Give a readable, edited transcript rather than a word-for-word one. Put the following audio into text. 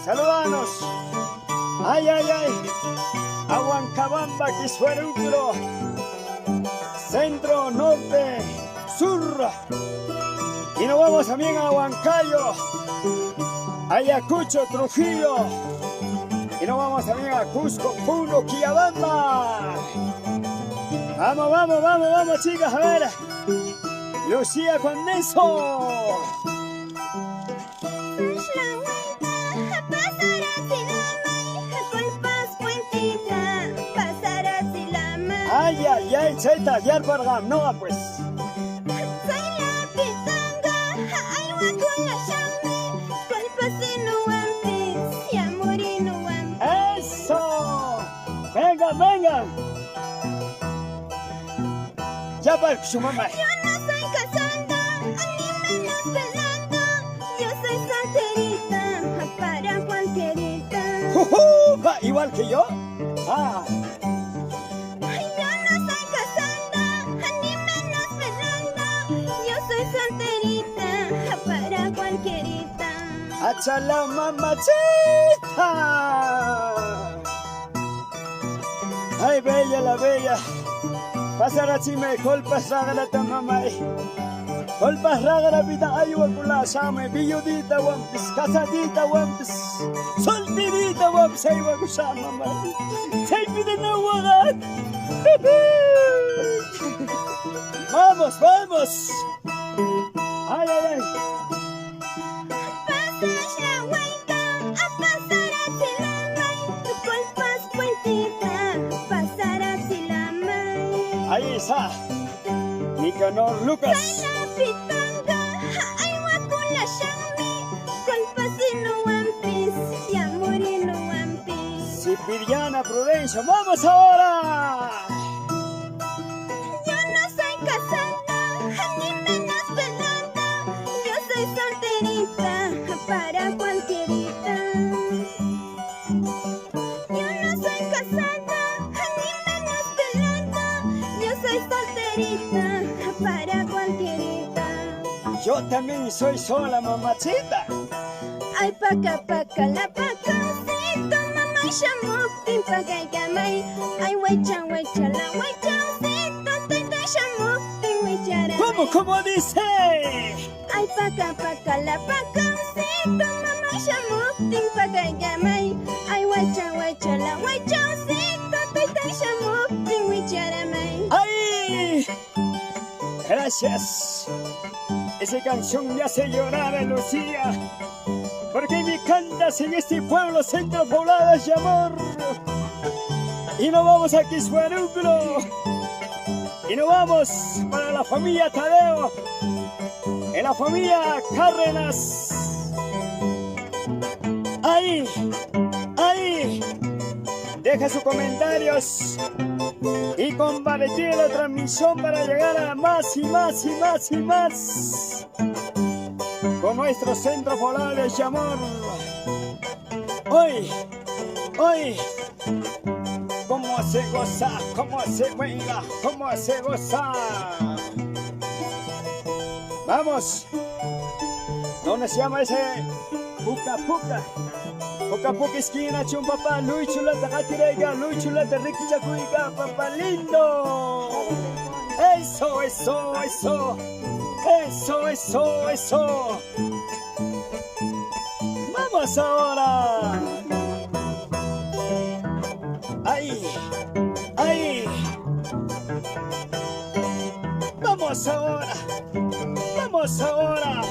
Saludanos. Ay, ay, ay. A Huancabamba, Quisuerucro. Centro, norte, sur. Y nos vamos también a Huancayo, Ayacucho, Trujillo. Y nos vamos también a Cusco, Puno, Quillabamba. Vamos, vamos, vamos, vamos, chicas, a ver. Lucía con eso. Ay, ay, ay, cheta, ya el no, pues. Eso. Vengan, vengan. Ya para su mamá. Yo no soy casada, ni menos pelando. Yo soy solterita, para cualquierita. Igual que yo. Ah. Yo no soy casada, ni menos pelando. Yo soy solterita, para cualquierita. ¡Hacha la mamachita! ¡Ay, bella la bella! Pasará si me colpas ragara ta mamay. Colpas ragara vida aywa kula shame. Billudita wampis, casadita wampis. Solterita wampis aywa kusha mamay. Say pide na wagat. Vamos, vamos. Ay, ay, ay. Ahí está, Nicanor Lucas. Sipiriana Prudencia, ¡vamos ahora! Yo no soy casada, ni menos pelada. Yo soy solterita, para cualquierita. Yo no soy casada, ni menos pelada. Yo soy solterita, para cualquierita. Yo también soy sola, mamachita. Ay, paca, la pacacito, mamá, shamuktin, pagayamay. Ay, huecha, la huechacito, tete, shamuktin, huechara. ¿Cómo dice? Ay, paca, la pacacito, mamá, shamuktin, pagayamay. Ay, huecha, la huechacito, tete, shamuktin, huecharamay. ¡Ay! Gracias. Esa canción me hace llorar, Lucía. Porque me cantas en este pueblo centro poblado de amor. Y nos vamos a Quisuerucro. Y nos vamos para la familia Tadeo. En la familia Cárdenas. Ahí, ahí. Deja sus comentarios. Y compartir la transmisión para llegar a más y más y más y más. Con nuestro centro poblado de amor. Hoy, cómo se goza, cómo se venga, cómo se goza. Vamos, ¿dónde se llama ese? Puca Puca. Puca Puca esquina, chumpapa, Luis Chulata, Gatirega, Luis Chulata, Ricky Chacuica, papá lindo. Eso, eso, eso. Eso, eso, eso. Vamos ahora. Ahí, ahí. Vamos ahora. Vamos ahora.